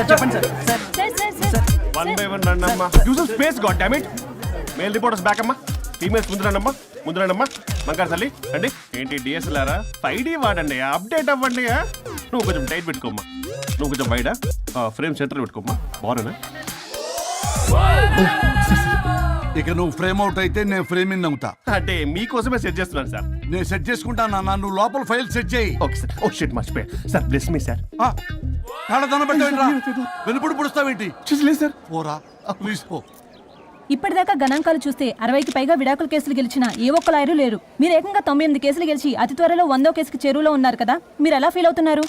చెప్పండి sir. One by one రండి అమ్మా. Use space god damn it. Male reporters back అమ్మా. ఫీమేల్స్ ముందు రండి అమ్మా. మంకారు తల్లి అండి. ఏంటి డిఎస్ఎల్ఆరా 5D వాడండి, అప్డేట్ అవ్వండి. నువ్వు కొంచెం టైట్ పెట్టుకోమ్మా. నువ్వు కొంచెం బయట ఫ్రేమ్ సెంటర్ పెట్టుకోమ్మా. బాగున్నా? ఇక నువ్వు ఫ్రేమ్ అవుట్ అయితే నేను ఫ్రేమ్ ఇన్ అవుతా. అంటే మీకోసమే సెట్ చేస్తున్నాను సార్. నేను సెట్ చేసుకుంటా నాన్న, నువ్వు లోపల ఫైల్ సెట్ చేయి. Okay sir. ఓ షిట్ మర్చిపోయా సార్. Bless me sir. కాళ్ళదన పెట్టేంట్రా, వెనుపుడు పుడుస్తావేంటి? చూసలేదు సార్. పోరా ప్లీజ్ పో. ఇప్పటిదాకా గణాంకాలు చూస్తే 60కి పైగా విడాకుల కేసులు గెలిచిన ఏ ఒక్క లాయరు లేరు. మీరు ఏకంగా 98 కేసులు గెలిచి అతి త్వరలో 100వ కేసుకి చెరువులో ఉన్నారు కదా, మీరు ఎలా ఫీల్ అవుతున్నారు?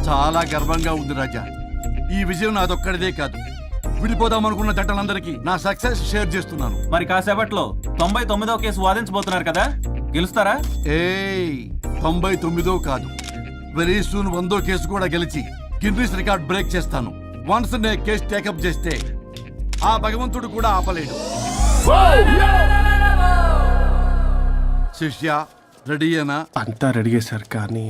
చాలా గర్వంగా ఉంది రాజా. ఈ విజయం నాదొక్కడిదే కాదు, విడిపోదాం అనుకున్న జంటలందరికీ నా సక్సెస్ షేర్ చేస్తున్నాను. మరి కాసేపట్లో 99వ కేసు వాదించబోతున్నారు కదా, గెలుస్తారా? 99 కాదు, వెరీ సూన్ 100వ కేసు కూడా గెలిచి గిన్నిస్ రికార్డ్ బ్రేక్ చేస్తాను. వన్స్ నే కేసు టేకప్ చేస్తే ఆ భగవంతుడు కూడా ఆపలేడు. శిష్య రెడీయేనా? అంతా రెడీయే సార్. కానీ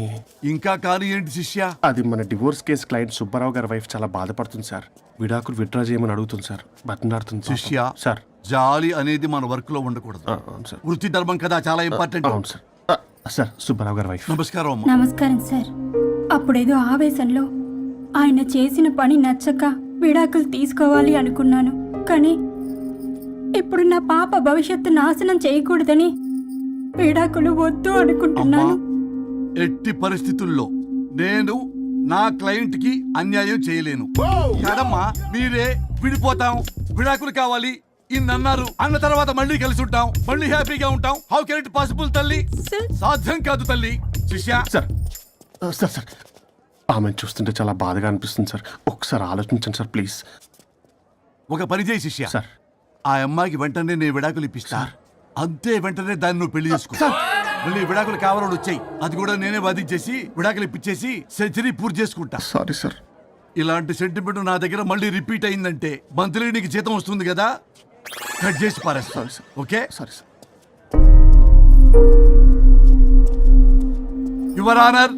ఇంకా కానీ ఏంటి శిష్య? అది మన డివోర్స్ కేసు క్లయింట్ సుబ్బారావు గారి వైఫ్ చాలా బాధపడుతుంది సార్. విడాకులు విత్డ్రా చేయమని అడుగుతుంది సార్. బతినాడుతుంది శిష్య సార్. జాలి అనేది మన వర్క్ లో ఉండకూడదు. అవును సార్. వృత్తి ధర్మం కదా, చాలా ఇంపార్టెంట్. అవును సార్. సార్ సుబ్బారావు గారి వైఫ్. నమస్కారం అమ్మా. నమస్కారం సార్. అప్పుడేదో ఆవేశంలో ఆయన చేసిన పని నచ్చక విడాకులు తీసుకోవాలి అనుకున్నాను. కానీ ఇప్పుడు నా పాప భవిష్యత్తు నాశనం చేయకూడదని విడాకులు వద్దు అనుకుంటున్నాను. ఎట్టి పరిస్థితుల్లో నేను నా క్లయింట్ కి అన్యాయం చేయలేను కదమ్మా. మీరే విడిపోతాం, విడాకులు కావాలి ఇన్నన్నారు అన్న తర్వాత మళ్ళీ కలిసి ఉంటాం, మళ్ళీ హ్యాపీగా ఉంటాం. హౌ కెన్ ఇట్ పాసిబుల్ తల్లి? సాధ్యం కాదు తల్లి. శిష్య సార్ సార్ సార్ ఆమెను చూస్తుంటే చాలా బాధగా అనిపిస్తుంది సార్. ఒకసారి ఆలోచించండి సార్ ప్లీజ్. ఒక పని చేయి శిష్య. సార్ ఆ అమ్మాయికి వెంటనే నేను విడాకులు ఇప్పిస్తా. అంతే, వెంటనే దాన్ని నువ్వు పెళ్లి చేసుకో. మళ్ళీ విడాకులు కావాలని వచ్చాయి, అది కూడా నేనే వాదించేసి విడాకులు ఇప్పించేసి సెంచరీ పూర్తి చేసుకుంటా. Sorry sir. ఇలాంటి సెంటిమెంట్ నా దగ్గర మళ్ళీ రిపీట్ అయిందంటే మంత్లీ నీకు జీతం వస్తుంది కదా, కట్ చేసి పారేస్తా. Okay? Sorry sir. Your honour,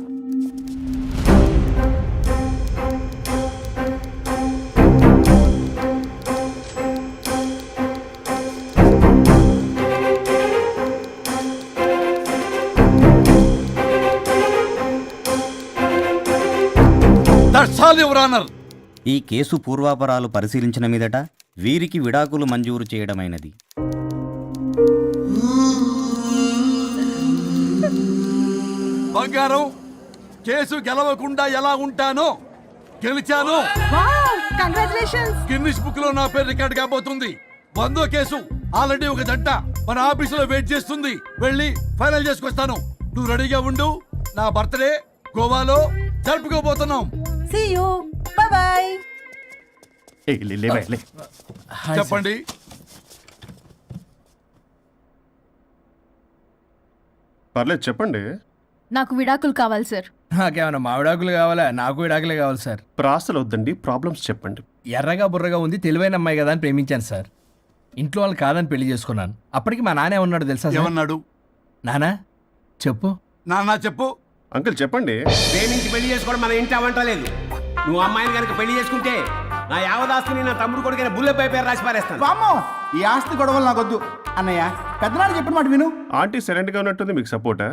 ఈ కేసు పూర్వాపరాలు పరిశీలించిన మీదట వీరికి విడాకులు మంజూరు చేయడమైనది. బంగారం, కేసు గెలవకుండా ఎలా ఉంటానో గెలిచాను. గిన్నిస్ బుక్ లో నా పేరు రికార్డ్ కాబోతుంది. 100వ కేసు ఆల్రెడీ ఒక జంట మన ఆఫీసులో వెయిట్ చేస్తుంది. వెళ్ళి ఫైనల్ చేసుకొస్తాను. నువ్వు రెడీగా ఉండు. నా బర్త్డే గోవాలో జరుపుకోబోతున్నాం. See you. Bye bye. చెప్పండి. పర్లేదు చెప్పండి. నాకు విడాకులు కావాలి సార్. నాకేమన్నా మా విడాకులు కావాలా? నాకు విడాకులే కావాలి సార్. ప్రాసలు వద్దండి, ప్రాబ్లమ్స్ చెప్పండి. ఎర్రగా బుర్రగా ఉంది, తెలివైన అమ్మాయి కదా అని ప్రేమించాను సార్. ఇంట్లో వాళ్ళు కాదని పెళ్లి చేసుకున్నాను. అప్పటికి మా నాన్న ఏమన్నాడు తెలుసా? ఏమన్నాడు? నానా చెప్పు. నాన్న చెప్పు. అంకుల్ చెప్పండి. ప్రేమించి పెళ్లి చేసుకోవడం మన ఇంటి అవంటలేదు. నువ్వు అమ్మాయిని కనుక పెళ్లి చేసుకుంటే నా యావదాస్తిని నా తమ్ముడు కొడుకైన బుల్లెపై పేరు రాసి పారేస్తాను. వామ్మో, ఈ ఆస్తి గొడవలు నాకొద్దు. అన్నయ్య, పెద్దనాడు చెప్పిన మాట విను. ఆంటీ సైలెంట్ గా ఉన్నట్టుంది, మీకు సపోర్టా?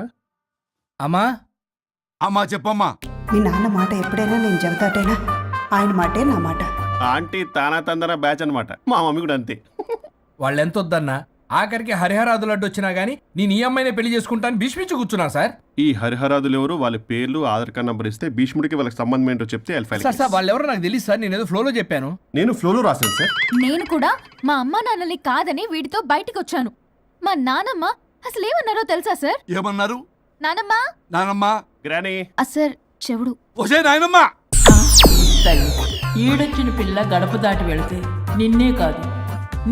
అమ్మా అమ్మా చెప్పమ్మా. మీ నాన్న మాట ఎప్పుడైనా నేను చెబుతాటేనా? ఆయన మాటే నా మాట. ఆంటీ తానా తందన బ్యాచ్ అనమాట. మా మమ్మీ కూడా అంతే. వాళ్ళు ఎంత వద్దన్నా ఆఖరికి హరిహరాదులు అడ్డు వచ్చినా గానీ నేను ఈ అమ్మాయినే పెళ్లి చేసుకుంటాను భీష్మించి కూర్చున్నా సార్. ఈ హరిహరాదులు ఎవరు, వాళ్ళ పేర్లు ఆధార్ కార్డ్ నంబర్ ఇస్తే భీష్ముడికి వాళ్ళకి సంబంధం ఏంటో చెప్తే సార్ వాళ్ళు ఎవరో నాకు తెలియదు సార్. నేను ఏదో ఫ్లోలో చెప్పాను. నేను ఫ్లోలో రాశాను సార్. నేను కూడా మా అమ్మ నాన్నని కాదని వీడితో బయటికి వచ్చాను. మా నానమ్మ అసలు ఏమన్నారో తెలుసా సార్? ఏమన్నారు? నానమ్మ నానమ్మ గ్రానీ సార్ చెవుడు. ఒసే నాయనమ్మ, ఈడొచ్చిన పిల్ల గడప దాటి వెళితే నిన్నే కాదు,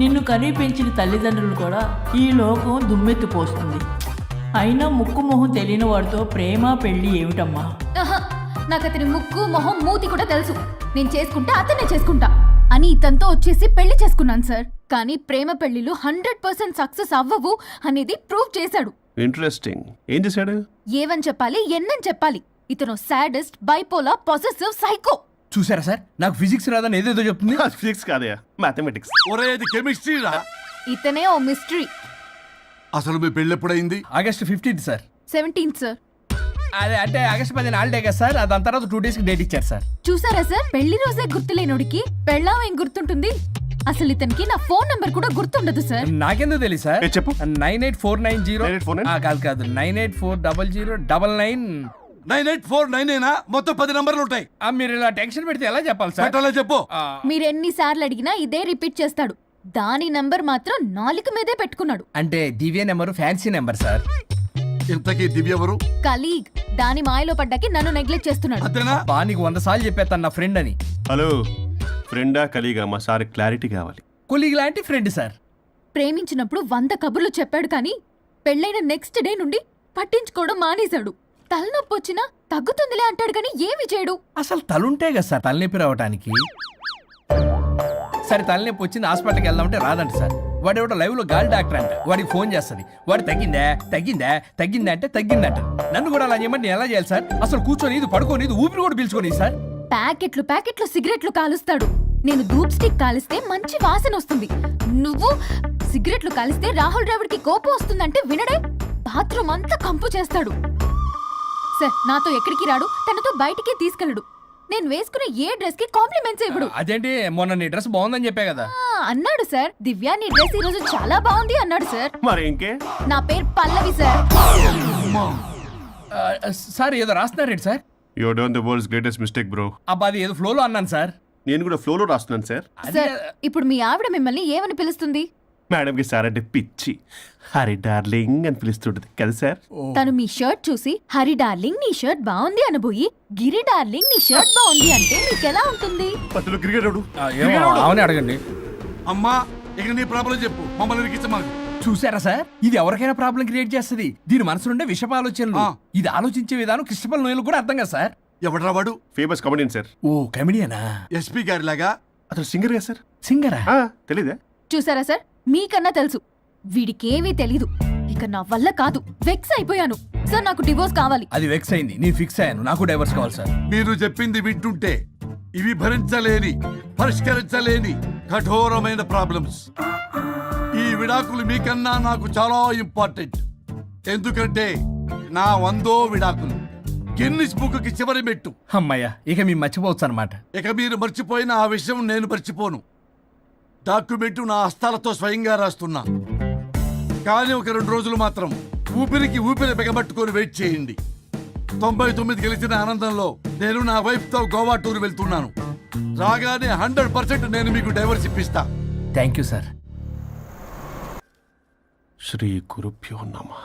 నిన్ను కనీ పెంచిన తల్లిదండ్రులు కూడా ఈ లోకం దుమ్మెత్తిపోస్తుంది. అయినా ముక్కు మొహం తెలియని వాడితో ప్రేమ పెళ్లి ఏమిటమ్మా? నాకు అతని ముక్కు మొహం మూతి కూడా తెలుసు. నేను చేసుకుంటా అతనే చేసుకుంటా అని ఇతనితో వచ్చేసి పెళ్లి చేసుకున్నాను సార్. కానీ ప్రేమ పెళ్లిలు 100% సక్సెస్ అవ్వవు అనేది ప్రూవ్ చేశాడు. ఇంట్రెస్టింగ్. ఏం చేశాడు? ఏవని చెప్పాలి ఎన్నని చెప్పాలి. ఇతను సాడెస్ట్, బైపోలా, పొసెసివ్, సైకో. చూసారా సార్, నాకు ఫిజిక్స్ రాదని ఏదేదో చెప్తుంది. ఫిజిక్స్ కాదయా, మ్యాథమెటిక్స్. ఒరే ఇది కెమిస్ట్రీ రా. ఇతనే ఓ మిస్టరీ. అసలు మీ పెళ్ళి ఎప్పుడైంది? August 15th sir. 17th sir. అదే అంటే ఆగస్ట్ 15 హాలిడే కదా సార్, దాని తర్వాత 2 days కి డేట్ ఇచ్చారు సార్. చూసారా సార్, పెళ్లి రోజే గుర్తులేనుడికి పెళ్ళాం ఏం గుర్తుంటుంది. అసలు ఇతనికి నా ఫోన్ నంబర్ కూడా గుర్తుండదు సార్. నాకెందుకు తెలియదు సార్. చెప్పు. 98490 98490? కాదు 9840099. 98499 మొత్తం 10 నంబర్లు ఉంటాయి. మీరు ఇలా టెన్షన్ పెడితే ఎలా చెప్పాలి సార్? పెట్టాలో చెప్పు. మీరు ఎన్నిసార్లు అడిగినా ఇదే రిపీట్ చేస్తాడు. దాని నంబర్ మాత్రం 4 మీదే పెట్టుకున్నాడు. అంటే దివ్య నెంబర్ ఫ్యాన్సీ నెంబర్ సార్. ఇంతకీ దివ్య ఎవరు? కలీగ్. దాని మాయలో పడ్డాకి నన్ను నెగ్లెక్ట్ చేస్తున్నాడు. అంతేనా? బా నీకు 100 సార్లు చెప్పేస్తాను నా ఫ్రెండ్ అని. హలో, ఫ్రెండా కలీగా? మా సార్ క్లారిటీ కావాలి. కొలీగ్ లాంటి ఫ్రెండ్ సార్. ప్రేమించినప్పుడు 100 కబుర్లు చెప్పాడు కానీ పెళ్ళైన నెక్స్ట్ డే నుండి పట్టించుకోవడం మానేశాడు. తలనొప్పి వచ్చినా తగ్గుతుందిలే అంటాడు కానీ ఏమి చేయడు. అసలు తలుంటే కదా సార్ తలనొప్పి రావటానికి. సరే తలనొప్పి వచ్చింది హాస్పిటల్కి వెళ్దామంటే రాదంట సార్. వాడు ఎవడో లైవ్ లో గాలి డాక్టర్ అంట, వాడికి ఫోన్ చేస్తుంది. వాడు తగ్గిందా అంటే తగ్గిందంట. నన్ను కూడా అలా చేయమంటే నేను ఎలా చేయాలి సార్? అసలు కూర్చొని ఇది పడుకోని ఇది ఊపిరి కూడా పీల్చుకొని సార్. ప్యాకెట్లు సిగరెట్లు కాలుస్తాడు. నేను ధూప్ స్టిక్ కాలిస్తే మంచి వాసన వస్తుంది. నువ్వు సిగరెట్లు కాలిస్తే రాహుల్ ద్రావిడ్ కి కోపం వస్తుందంటే వినడే. బాత్రూమ్ అంతా కంపు చేస్తాడు. సార్ నాతో ఎక్కడికి రాడు, తనతో బయటికి తీసుకెళ్ళడు. నేను వేసుకున్న ఏ డ్రెస్ కి కాంప్లిమెంట్స్ ఇవ్వడు. అదేంటి మొన్న నీ డ్రెస్ బాగుందని చెప్పా కదా. అన్నాడు సార్. దివ్య నీ డ్రెస్ ఈ రోజు చాలా బాగుంది అన్నాడు సార్. మరి ఇంకే? నా పేరు పల్లవి సార్. సార్ ఏదో రాస్తున్నారేంటి sir? You done the world's greatest mistake bro. అబ్బా అది ఏదో ఫ్లోలో అన్నాను సార్. నేను కూడా ఫ్లోలో రాస్తున్నాను సార్. సార్ ఇప్పుడు మీ ఆవిడ మిమ్మల్ని ఏమని పిలుస్తుంది? మేడంకి సార్ అంటే పిచ్చి. హరి డార్లింగ్ అని పిలుస్తుంటది కదా సార్. తను మీ షర్ట్ చూసి హరి డార్లింగ్ నీ షర్ట్ బాగుంది అనబోయి గిరి డార్లింగ్ నీ షర్ట్ బాగుంది అంటే మీకెలా ఉంటుంది? పత్తులు క్రికెట్ అవునే అడగండి. అమ్మా ఇక నీ ప్రాబ్లం చెప్పు, మమ్మల్ని ఇరికించమాకు. చూసారా సార్, ఇది ఎవరికైనా ప్రాబ్లం క్రియేట్ చేస్తుంది. దీని మనసు నుండే విషప ఆలోచనలు. ఇది ఆలోచించే విధానం కృష్ణపల్ నోయలు కూడా అర్థం కదా సార్. ఎవడరా వాడు? Famous comedian sir. ఓ కమెడియనా? ఎస్పీ గారి లాగా? అతను సింగర్ కదా సార్. సింగరా? తెలీదా? చూసారా సార్, మీకన్నా తెలుసు. వీడికేమీ తెలీదు. ఇక నా వల్ల కాదు, వెక్స్ అయిపోయాను సార్. నాకు డివోర్స్ కావాలి. అది వెక్స్ అయింది, నేను ఫిక్స్ అయ్యాను. నాకు డైవర్స్ కావాలి సార్. మీరు చెప్పింది వింటుంటే ఇవి భరించలేని, పరిష్కరించలేని కఠోరమైన ప్రాబ్లమ్స్. ఈ విడాకులు మీకన్నా నాకు చాలా ఇంపార్టెంట్. ఎందుకంటే నా 100వ విడాకులు గిన్నిస్ బుక్కి చివరి మెట్టు. అమ్మయ్య, ఇక మేము మర్చిపోవచ్చు అనమాట. ఇక మీరు మర్చిపోయిన ఆ విషయం నేను మర్చిపోను. డాక్యుమెంటు నా హస్తాలతో స్వయంగా రాస్తున్నా. కానీ ఒక 2 రోజులు మాత్రం ఊపిరికి ఊపిరి బిగబట్టుకొని వెయిట్ చేయండి. 99 గెలిచిన ఆనందంలో నేను నా వైఫ్తో గోవా టూర్ వెళ్తున్నాను. రాగానే 100% నేను మీకు డైవర్స్ ఇప్పిస్తా. Thank you sir. శ్రీ గురుభ్యో నమః.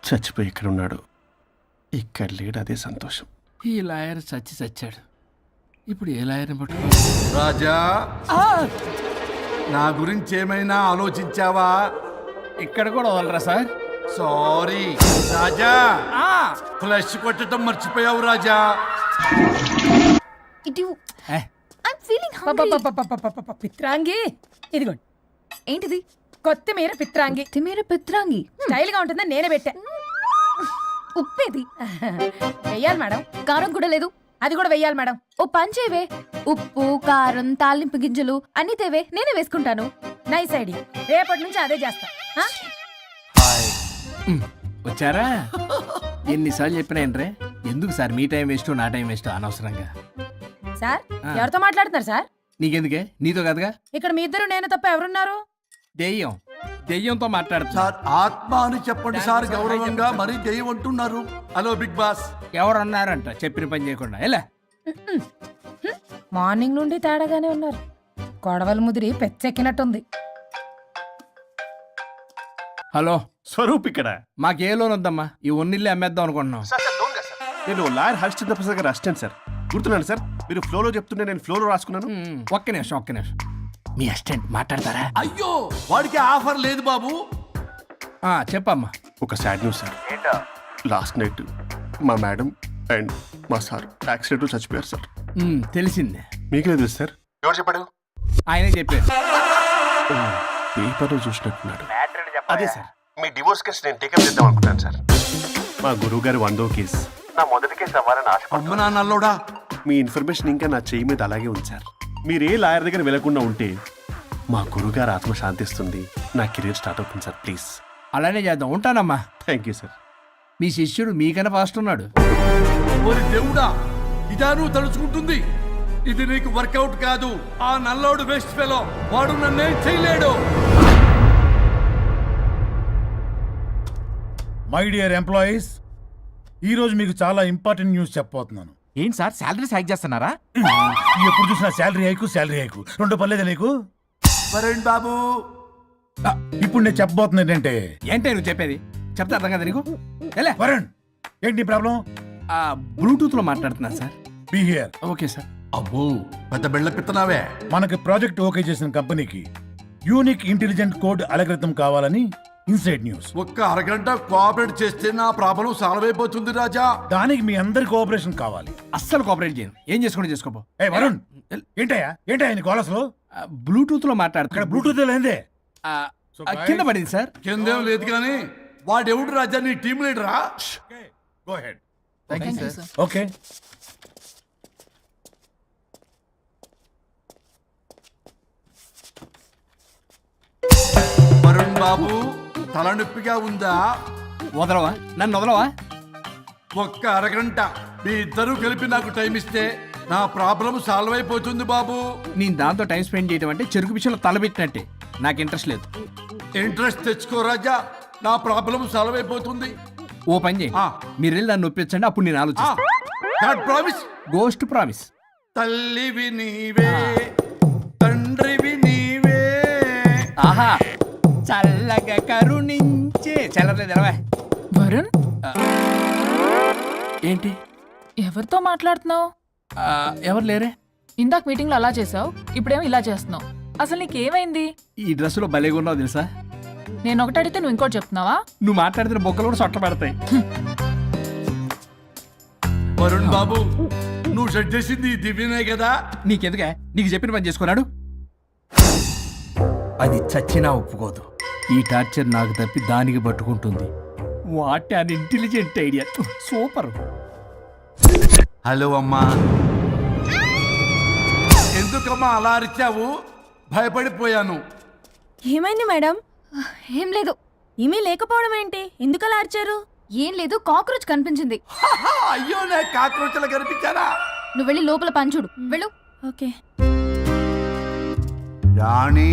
చచ్చిపోయి ఇక్కడ ఉన్నాడు, ఇక్కడ లేడు, అదే సంతోషం. ఈ లాయర్ చచ్చాడు. ఇప్పుడు ఏ లాయర్ని పట్టు? రాజా, నా గురించి ఏమైనా ఆలోచించావా? ఇక్కడ కూడా వదలరా సార్? సారీ రాజా, ఫ్లష్ కొట్టడం మర్చిపోయావు రాజా. పిత్రాంగి ఇదిగోండి. ఏంటిది? కొత్తిమీర పిత్రాంగి. పిత్రాంగి స్టైల్ గా ఉంటుందని నేనే పెట్టా. ఉప్పేది వెయ్యాలి మేడం. కారం కూడా లేదు. అది కూడా వెయ్యాలి మేడం. ఓ పంచేవే, ఉప్పు కారం తాలింపు గింజలు అన్ని తేవే, నేనే వేసుకుంటాను. Nice idea. రేపటి నుంచి అదే చేస్తా. వచ్చారా? ఎన్నిసార్లు చెప్పినా ఏంట్రే? ఎందుకు సార్ మీ టైం వేస్ట్ నా టైం వేస్ట్ అనవసరంగా? సార్ ఎవరితో మాట్లాడుతున్నారు సార్? నీకెందుకే? నీతో కదగా. ఇక్కడ మీ ఇద్దరు నేను తప్ప ఎవరున్నారు? దెయ్యంతో మాట్లాడుతా. సార్ ఆత్మ అని చెప్పండి సార్, గౌరవంగా. మరీ దెయ్యం అంటున్నారు. Hello Bigg Boss. ఎవరు అన్నారంట చెప్పిన పని చేయకుండా? ఎలా మార్నింగ్ నుండి తేడాగానే ఉన్నారు. గొడవల ముదిరి పెచ్చెక్కినట్టుంది. హలో స్వరూప్ ఇక్కడ. మాకే లోన్ వద్దమ్మా, ఈ ఒన్నిల్లు అమ్మేద్దాం అనుకుంటున్నాం. నేను లాయర్ హరిశ్చంద్ర ప్రసాద్ గారు అసిస్టెంట్ సార్. గుర్తున్నాను సార్, మీరు ఫ్లోలో చెప్తుంటే నేను ఫ్లోలో రాసుకున్నాను. ఒక్క నిమిషం. మీ అసిస్టెంట్ మాట్లాడతారా? అయ్యో, వాడికి ఆఫర్ లేదు బాబు. చెప్పమ్మా. ఒక sad news sir. Last night మా మేడం అండ్ మా సార్ యాక్సిడెంట్లో చచ్చిపోయారు సార్. తెలిసిందే. మీకే తెలుసు సార్. ఎవరు చెప్పాడు? ఆయనే చెప్పారు. పేపర్లో చూసినట్టున్నాడు. అదే సార్. మీ డివోర్స్ కేసు నేను టేకప్ చేద్దాం అనుకుంటాను సార్. మా గురువు గారు 100వ కేసు నా మొదటి కేసు అవ్వాలని ఆశ. అమ్మ నాన్నల్లోడా, మీ ఇన్ఫర్మేషన్ ఇంకా నా చెయ్యి మీద అలాగే ఉంది సార్. మీరు ఏ లాయర్ దగ్గర వెళ్లకుండా ఉంటే మా గురుగారు ఆత్మ శాంతిస్తుంది, నా కెరీర్ స్టార్ట్ అవుతుంది సార్. ప్లీజ్ అలానే చేద్దాం. ఉంటానమ్మా. Thank you sir. మీ శిష్యుడు మీకన్నా ఫాస్ట్ ఉన్నాడు. ఓరి దేవుడా, ఇదా నువ్వు తలుచుకుంటుంది? ఇది నీకు వర్కౌట్ కాదు. ఆ నల్లోడు వేస్ట్ ఫెలో, వాడు నన్నేం చేయలేడు. మై డియర్ ఎంప్లాయీస్, ఈరోజు మీకు చాలా ఇంపార్టెంట్ న్యూస్ చెప్పబోతున్నాను. ఏంటి సార్, శాలరీస్ హైక్ చేస్తున్నారా? ఎప్పుడు చూసినా శాలరీ హైకు రెండు పర్లేదా నీకు? వరుణ్ బాబు, ఇప్పుడు నేను చెప్పబోతున్నా ఏంటంటే, ఏంటే నువ్వు చెప్పేది? చెప్తా అర్థం కదా నీకు? ఎలా వరుణ్, ఏంటి ప్రాబ్లం? బ్లూటూత్ లో మాట్లాడుతున్నా sir. Be here. Okay sir. అబ్బో పెద్ద బిళ్ళ పిత్తనావే. మనకి ప్రాజెక్ట్ ఓకే చేసిన కంపెనీకి యూనిక్ ఇంటెలిజెంట్ కోడ్ అలకృతం కావాలని ఇన్సైడ్ న్యూస్. ఒక్క అరగంట కోఆపరేట్ చేస్తే నా ప్రాబ్లం సాల్వ్ అయిపోతుంది రాజా. దానికి మీ అందరి కోఆపరేషన్ కావాలి. అస్సలు కోఆపరేట్ చేయను. ఏం చేసుకోండి చేసుకోపో. ఏ వరుణ్, ఏంటయ్యా నీ కాలస్లో? బ్లూటూత్ లో ఇక్కడ మాట్లాడుతున్నా. బ్లూటూత్ లేదే. కింద పడింది సార్. కిందేం లేదు కానీ వాడెవడు రాజా, నీ టీం లీడరా? Go head. Sir. Okay. Varun బాబు, తలనొప్పిగా ఉందా? వదలవా? నన్ను వదలవా? ఒక్క అరగంట మీ ఇద్దరూ కలిపి నాకు టైం ఇస్తే నా ప్రాబ్లం సాల్వ్ అయిపోతుంది బాబు. నేను దాంతో టైం స్పెండ్ చేయడం అంటే చెరుకు విషయంలో తలబెట్టినట్టే. నాకు ఇంట్రెస్ట్ లేదు. ఇంట్రెస్ట్ తెచ్చుకో రాజా, నా ప్రాబ్లం సాల్వ్ అయిపోతుంది. ఓ పని చేయి, మీరు వెళ్ళి నన్ను ఒప్పించండి, అప్పుడు నేను ఆలోచిస్తాను. God promise. Ghost promise. తల్లివి నీవే, తండ్రివి నీవే. ఆహా, చల్లగా కరుణించే. చల్లలేదు ఎలవా. వరుణ్, ఏంటి? ఎవరితో మాట్లాడుతున్నావు? ఎవరు లేరే? ఇందాక మీటింగ్ లో అలా చేసావు, ఇప్పుడేమో ఇలా చేస్తున్నావు. అసలు నీకేమైంది? ఈ డ్రెస్ లో భలేగా ఉన్నావు తెలుసా? నేను ఒకటి అడిగితే నువ్వు ఇంకోటి చెప్తున్నావా? నువ్వు మాట్లాడితే బొక్కలు కూడా సొట్ట పెడతాయి. వరుణ్ బాబు, నువ్వు సెట్ చేసింది ఈ దివ్యనే కదా? నీకెందుకే? నీకు చెప్పిన పని చేసుకున్నాడు. అది చచ్చినా ఒప్పుకోదు. ఈ టార్చర్ నాకు తప్పి దానికి పట్టుకుంటుంది. What an intelligent idea. Super. Hello అమ్మా. ఎందుకమ్మా అలా అరిచావు? భయపడిపోయాను. ఏమైంది మేడం? ఏం లేదు. ఏమీ లేకపోవడం ఏంటి? ఎందుకు అలా అరిచారు? ఏం లేదు, కాక్రోచ్ కనిపించింది. అయ్యో, నా కాక్రోచ్లు కనిపించారా? నువ్వు వెళ్ళి లోపల పని చూడు. వెళ్ళు. ఓకే. రాణి,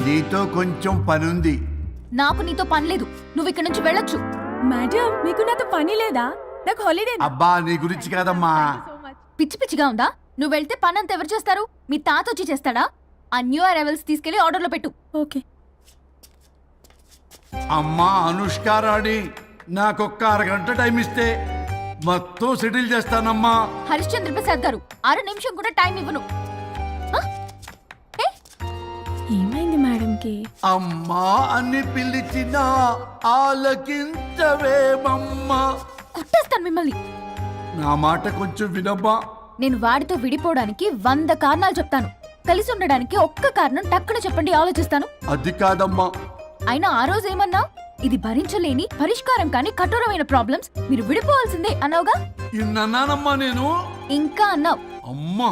నీతో కొంచెం పనుంది. నాకు నీతో పని లేదు. నువ్వు ఇక్కడ నుంచి వెళ్ళొచ్చు. మేడం, మీకు నాతో పని లేదా? నాకు హాలిడే. అబ్బా, నీ గురించి కాదమ్మా. పిచ్చి పిచ్చిగా ఉందా? నువ్వు వెళ్తే పని అంతా ఎవరు చేస్తారు? మీ తాత వచ్చి చేస్తాడా? ఆ న్యూ అరైవల్స్ తీసుకెళ్లి ఆర్డర్లో పెట్టు. ఓకే. అమ్మా అనుష్క రాణి, నాకొక్క అరగంట టైం ఇస్తే మొత్తం సెటిల్ చేస్తానమ్మా. హరిశ్చంద్ర ప్రసాద్ గారు, 6 నిమిషం కూడా టైం ఇవ్వను. ఏమైంది మేడంకి? అమ్మా అని పిలిచినా ఆలకించవేమమ్మా. కొట్టేస్తాను మిమ్మల్ని. నా మాట కొంచెం వినమ్మా. నేను వాడితో విడిపోవడానికి 100 కారణాలు చెప్తాను. కలిసి ఉండడానికి ఒక్క కారణం టక్కున చెప్పండి, ఆలోచిస్తాను. అది కాదమ్మా. అయినా ఆ రోజు ఏమన్నా? ఇది భరించలేని, పరిష్కారం కాని కఠోరమైన ప్రాబ్లమ్స్, మీరు విడిపోవాల్సిందే అన్నావుగా. ఇన్నానమ్మా నేను. ఇంకా అన్నావు. అమ్మా,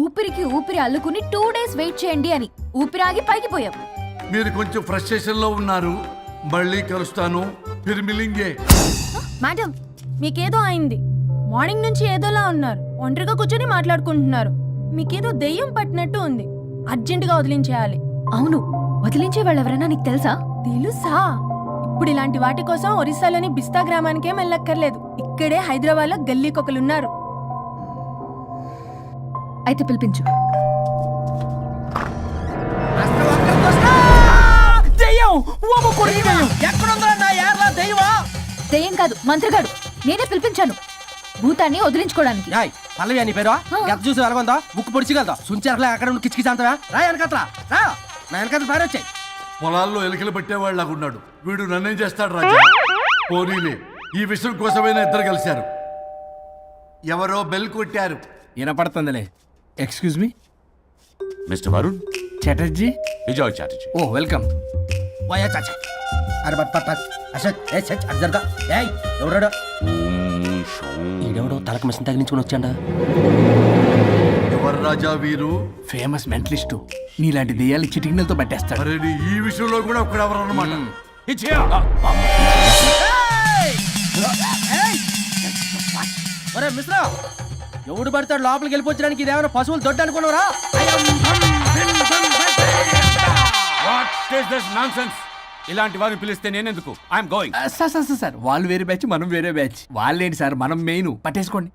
ఊపిరికి ఊపిరి అల్లుకుని 2 days వెయిట్ చేయండి అని. ఊపిరాగి పైకి పోయావు. మీరు కొంచెం ఫ్రస్ట్రేషన్ లో ఉన్నారు. మళ్ళీ కలుస్తాను. ఫిర్మిలింగే. మేడం, మీకేదో అయింది. మార్నింగ్ నుంచి ఏదోలా ఉన్నారు. ఒంటరిగా కూర్చొని మాట్లాడుకుంటున్నారు. మీకేదో దెయ్యం పట్టినట్టు ఉంది. అర్జెంటుగా వదిలించేయాలి. అవును, వదిలించే వాళ్ళెవరైనా నీకు తెలుసా? తెలుసా? ఇప్పుడు ఇలాంటి వాటి కోసం ఒరిస్సాలోని బిస్తా గ్రామానికేం వెళ్ళక్కర్లేదు. ఇక్కడే హైదరాబాద్ లో గల్లీకొకలున్నారు. అయితే పిలిపించు. దెయ్యం కాదు, మంత్రిగాడు. నేనే పిలిపించాను భూతాన్ని వదిలించుకోవడానికి. పల్లవి అని పేరు గత చూసి వెలగొందా ముక్కు పొడిచిగలదా సుంచరలే అక్కడ కిచకిచ అంతవా రా వెనకట్రా రా నా వెనకట్ల పారి వచ్చాయి. పొలాల్లో ఎలికలు పట్టేవాళ్ళగా ఉన్నాడు వీడు. నన్నేం చేస్తాడు రాజా? పోనీలే, ఈ విషయం కోసమైనా ఇద్దరు కలిశారు. ఎవరో బెల్ కొట్టారు. వినపడుతుందిలే. Excuse me mister Varun Chatterjee. Vijay Chatterjee. Oh welcome. వాయా చాచా అరే బట్ పట్ అసలు ఏ సచ్ అర్జర్గా ఏయ్ ఎవరాడు ఈడెవడో తలకు మిషన్ తగిలించుకుని వచ్చాడా? ఎవరు రాజా వీరు? Famous mentalist. నీలాంటి దెయ్యాలు చిటికినలతో పట్టేస్తాడు. అరే నీ ఈ విషయంలో కూడా ఒకడెవరు అన్నమాట. ఒరే మిశ్రా ఎవడు పడతాడు లోపలికి వెళ్ళిపోవడానికి ఇదేమైనా పశువులు దొడ్డు అనుకున్నారా? ఇలాంటి వారిని పిలిస్తే నేనెందుకు? I'm going. సార్ వాళ్ళు వేరే బ్యాచ్, మనం వేరే బ్యాచ్. వాళ్ళేంటి సార్, మనం మెయిన్. పట్టేసుకోండి.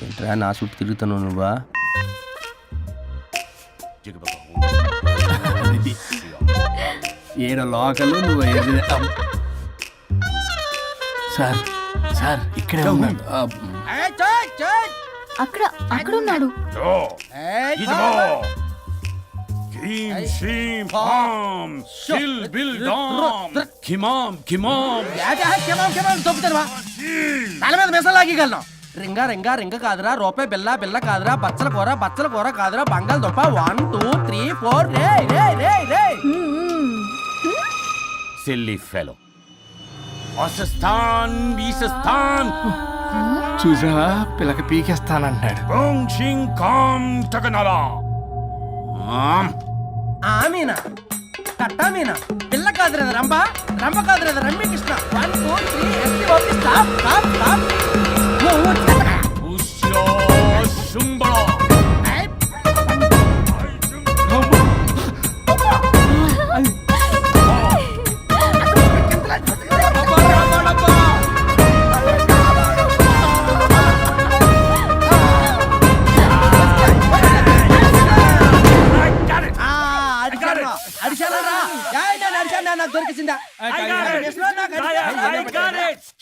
ఏంట్రా నా చుట్టూ తిరుగుతాను నువ్వా? ఏడ లోకలు నువ్వు సార్ సార్ ఇక్కడే ఉన్నాడు. అక్కడ అక్కడ ఉన్నాడు. తల మీద మెసలు లాగగలను. రింగా రింగా రింగ కాదురా, రూపాయి బిల్ల బిల్ల కాదురా, బచ్చల కూర కాదురా, బంగాళదుంప 1 2 3 4 రే రే రే రే. Silly fellow. అసస్థాన్ బీసస్థాన్ చూసావా, పిల్లక పీకేస్తానంటాడు. ఆమీనా కట్టామీనా పిల్ల కాదురా రంభ, రంభ కాదురా Ramya Krishna. 1 2 3 S T O P stop stop stop.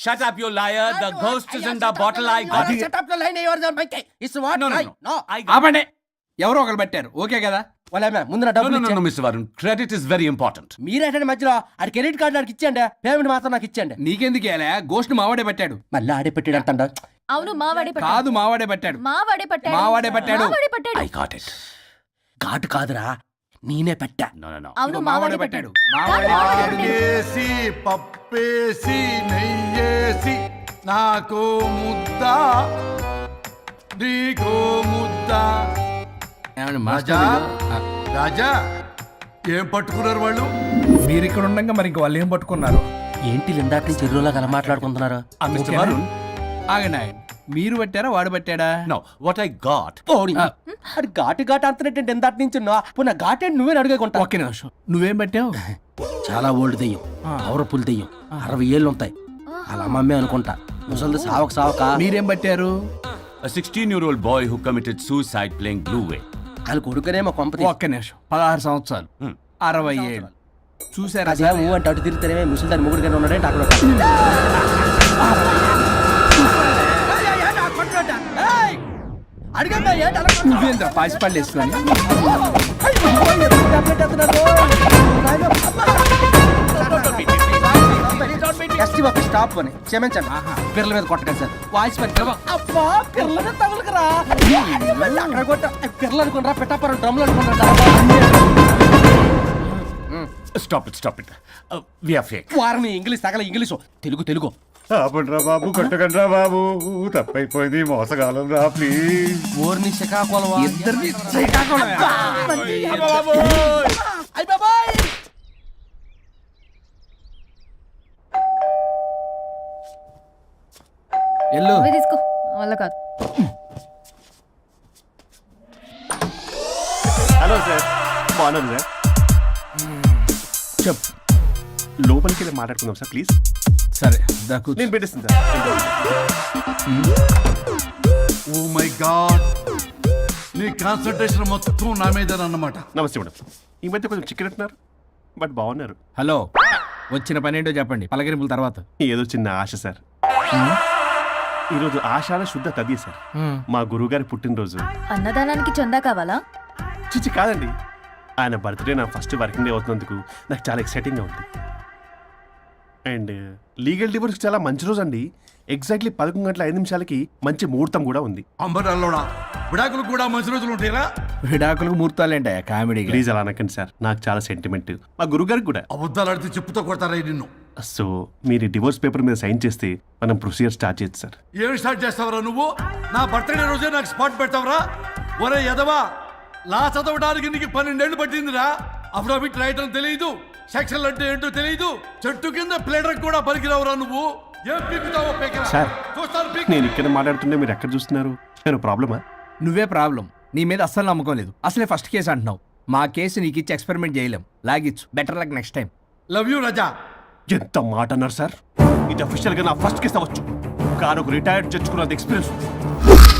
Shut up, you liar. The ghost is in the bottle. I got it. Shut up the line your monkey. It's what? No. ఆపండి. ఎవరో ఒకరు పెట్టారు. ఓకే కదా? ముందు నా డబ్బులు ఇచ్చేయండి. Mr. Varun. Credit is very important. మీరేటండి మధ్యలో ఆడి క్రెడిట్ కార్డు నాకు ఇచ్చేయండి, పేమెంట్ మాత్రం నాకు ఇచ్చేయండి. నీకెందుకు ఇలా? గోష్ట్ మావాడే పెట్టాడు. మళ్ళీ ఆడే పెట్టాడు అంటండ. అవును మావాడే పట్టాడు. కాదు మావాడే పెట్టాడు. మావాడే పట్టాడు. మావాడే పట్టాడు. మావాడే పట్టాడు. I got it. ఘాటు కాదురా, నేనే పెట్టా. No. అవును మావాడే పట్టాడు. ఆడేసి పప్పేసి నెయ్యేసి నాకు ముద్ద నీకో ముద్ద. రాజా రాజా ఏం పట్టుకున్నారు వాళ్ళు? మీరు ఇక్కడ ఉండగా మరి ఇంక వాళ్ళు ఏం పట్టుకున్నారు? ఏంటి లిందాటి నుంచి చెరువులో కల మాట్లాడుకుంటున్నారు? Mr. Varun. ఆగండి. మీరు పట్టారా వాడు పట్టాడా? No. What I got. అది ఘాటు ఘాటు అంతనేటంటే ఎందాటి నుంచి పునః ఘాటండి నువ్వే అడుగుకుంటా. ఒక్క నిమిషం. నువ్వేం పట్టావు? చాలా ఓల్డ్ దెయ్యం, పవర్ఫుల్ దెయ్యం, 60 ఏళ్ళు ఉంటాయి. అలా అమ్మమ్మే అనుకుంటా. ముసలిది సావక మీరేం పట్టారు? A 16-year-old boy who committed suicide playing Blue Whale. వాళ్ళు కొడుకునేమో కొంపతి. ఒక్క నిమిషం. 16 సంవత్సరాలు, 60 ఏళ్ళు. చూసారా? అదే అంటే అటు తిరుగుతానే ముసలి దాని ముగ్గురు ఉన్నాడంటే అక్కడ. నువ్వేంద్ర పాసిపళ్ళు వేసుకొని స్టాప్ అని క్షమించండి. పిల్లల మీద కొట్టకండి సార్. వాయిస్ అబ్బా పిల్లల మీద తగులుకురా. అక్కడ కొట్ట పిల్లలు అనుకుంటారా, పెట్టాపరం డ్రమ్లు అనుకుంటారా. Stop it. We are fake. వారిని ఇంగ్లీష్ తగల ఇంగ్లీషు తెలుగు. ఆపండ్రా బాబు, కొట్టకండ్రా బాబు, తప్పైపోయింది, మోసగాలం రా ప్లీజ్. ఊరిని శ్రీకాకుళం ఇద్దరిని శ్రీకాకుళమే. ఎల్లు నువ్వే తీసుకో, వల్ల కాదు. హలో సార్, బాగున్నాను సార్. చెప్పు. లోపలికి వెళ్ళి మాట్లాడుకుందాం సార్ ప్లీజ్. సరే దాకు నేను పెట్టేస్తాను సార్. ఓ మై గాడ్, నీ కాన్సన్ట్రేషన్ మొత్తం నా మీదనన్నమాట. నమస్తే మేడం. ఈ మధ్య కొంచెం చిక్కినట్టున్నారు, బట్ బాగున్నారు. హలో, వచ్చిన పని ఏంటో చెప్పండి. పలకరింపుల తర్వాత ఏదో చిన్న ఆశ సార్. ఈరోజు ఆషాఢ శుద్ధ తది సార్, మా గురువుగారి పుట్టినరోజు. అన్నదానానికి చందా కావాలా? చిచ్చి కాదండి, ఆయన బర్త్డే నా ఫస్ట్ వర్కింగ్ డే అవుతున్నందుకు నాకు చాలా ఎక్సైటింగ్గా ఉంది. అండ్ లీగల్ డివోర్స్ చాలా మంచి రోజు అండి. ఎగ్జాక్ట్లీ 11:05 మంచి ముహూర్తం కూడా ఉంది. అంబరాల్లోడా విడాకులు కూడా మంచి రోజులు ఉంటాయిరా? విడాకులకు ముహూర్తాలేంటే కామెడీ. ప్లీజ్ అలా అనకండి సార్, నాకు చాలా సెంటిమెంట్, మా గురుగారికి కూడా. అబద్ధాలు ఆడితే చెప్పుతో కొడతారా నిన్ను? సో మీరు డివోర్స్ పేపర్ మీద సైన్ చేస్తే మనం ప్రొసీజర్ స్టార్ట్ చేయొచ్చు సార్. ఏమి స్టార్ట్ చేస్తావరా నువ్వు? నా బర్త్డే రోజే నాకు స్పాట్ పెడతావరా? ఒరే ఎదవా, లా చదవడానికి నీకు 12 ఏళ్ళు పట్టిందిరా. అఫిడవిట్ రాయటం తెలియదు, సెక్షన్లు అంటే ఏంటో తెలియదు, చెట్టు కింద ప్లేడర్ కూడా పలికిరావురా నువ్వు. ఏం పీకుతావో పీకరా. సార్ చూస్తాను పీకు. నేను ఇక్కడ మాట్లాడుతుంటే మీరు ఎక్కడ చూస్తున్నారు? నేను ప్రాబ్లమా? నువ్వే ప్రాబ్లం. నీ మీద అస్సలు నమ్మకం లేదు. అసలే ఫస్ట్ కేసు అంటున్నావు. మా కేసు నీకు ఇచ్చి ఎక్స్పెరిమెంట్ చేయలేం. లాగిచ్చు. Better luck next time. Love you Raja. ఎంత మాట అన్నారు సార్? ఇది అఫీషియల్ గా నా ఫస్ట్ కేసు అవ్వచ్చు, కానీ ఒక రిటైర్డ్ జడ్జ్కున్నంత ఎక్స్పీరియన్స్.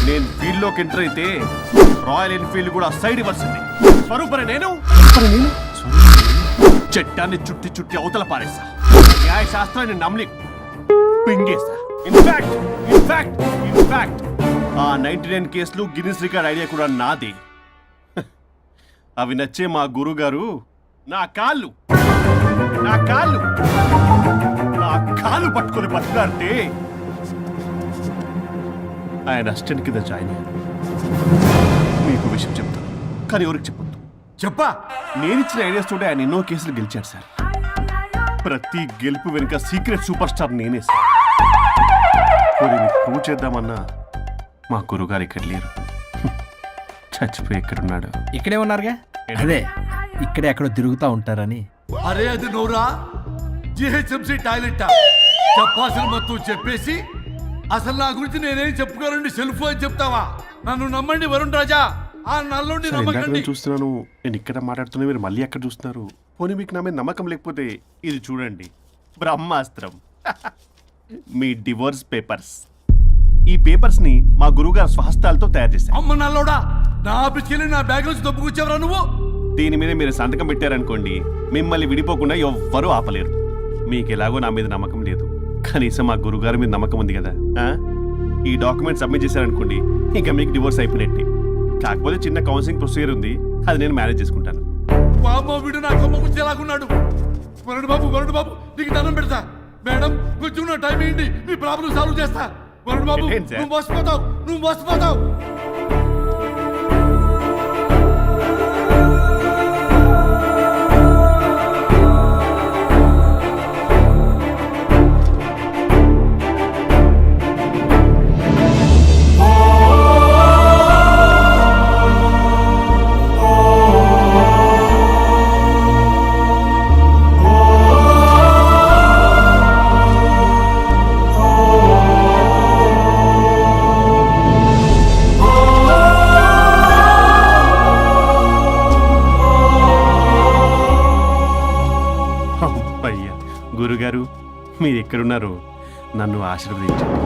నేను ఫీల్డ్ లోకి ఎంటర్ అయితే రాయల్ ఎన్ఫీల్డ్ కూడా సైడ్ ఇవ్వాల్సింది. స్వరూపరే నేను చట్టాన్ని చుట్టి చుట్టి అవతల పారేసా. న్యాయ శాస్త్రాన్ని నమ్మి పింగేసా. ఇన్ఫాక్ట్ ఆ 99 కేసులు గిన్నిస్ రికార్డ్ ఐడియా కూడా నాదే. అవి నచ్చే మా గురుగారు నా కాళ్ళు పట్టుకొని బతుకులాడితే ఆయన అసిస్టెంట్ కింద జాయిన్ అయ్యాను. మీకు విషయం చెప్తాను, కానీ ఎవరికి చెప్పొద్దు. చెప్పా. నేనిచ్చిన ఐడియాస్ తోటి ఆయన ఎన్నో కేసులు గెలిచాడు సార్. ప్రతి గెలుపు వెనుక సీక్రెట్ సూపర్ స్టార్ నేనే సార్. ప్రూవ్ చేద్దామన్నా మా గురుగారు ఇక్కడ లేరు. చచ్చిపోయి ఎక్కడున్నాడు? ఇక్కడే ఉన్నారుగా. అదే ఇక్కడే ఎక్కడో తిరుగుతూ ఉంటారని. అరే అది నోరా, జిహెచ్ఎంసీ టాయిలెట్ చెప్పాల్సిన మొత్తం చెప్పేసి అసలు నా గురించి నేనేం చెప్పుకోనండి సెల్ఫ్ అని చెప్తావా? నన్ను నమ్మండి వరుణ్ రాజా, ఆ నల్లుండి సార్, ఇందాక నమ్మకండి. నేను చూస్తున్నాను, నేను ఇక్కడ మాట్లాడుతున్నా, మీరు మళ్ళీ ఎక్కడ చూస్తున్నారు? పోనీ మీకు నా మీద నమ్మకం లేకపోతే ఇది చూడండి, బ్రహ్మాస్త్రం. మీ డివోర్స్ పేపర్స్. ఈ పేపర్స్ ని మా గురువుగారు స్వహస్తాలతో తయారు చేశారు. అమ్మ నల్లోడా, నా ఆఫీస్కి వెళ్ళి నా బ్యాగ్ నుంచి దొబ్బుకొచ్చావరా నువ్వు? దీని మీద మీరు సంతకం పెట్టారనుకోండి, మిమ్మల్ని విడిపోకుండా ఎవ్వరూ ఆపలేరు. మీకు ఎలాగో నా మీద నమ్మకం లేదు, కనీసం మా గురుగారి మీద నమ్మకం ఉంది కదా. ఈ డాక్యుమెంట్ సబ్మిట్ చేశారనుకోండి, ఇంకా మీకు డివోర్స్ అయిపోయినట్టే. కాకపోతే చిన్న కౌన్సిలింగ్ ప్రొసీజర్ ఉంది, అది నేను మేనేజ్ చేసుకుంటాను. బాబు వీడు నా కొమ్మ గుచ్చేలాగున్నాడు. వరుణ్ బాబు నీకు దండం పెడతా. మేడం కొంచెం నా టైం ఏంటి, మీ ప్రాబ్లం సాల్వ్ చేస్తా. వరుణ్ బాబు ఏంటి సార్? నువ్వు మోసపోతావు. గురుగారు, మీరు ఎక్కడున్నారో నన్ను ఆశీర్వదించండి.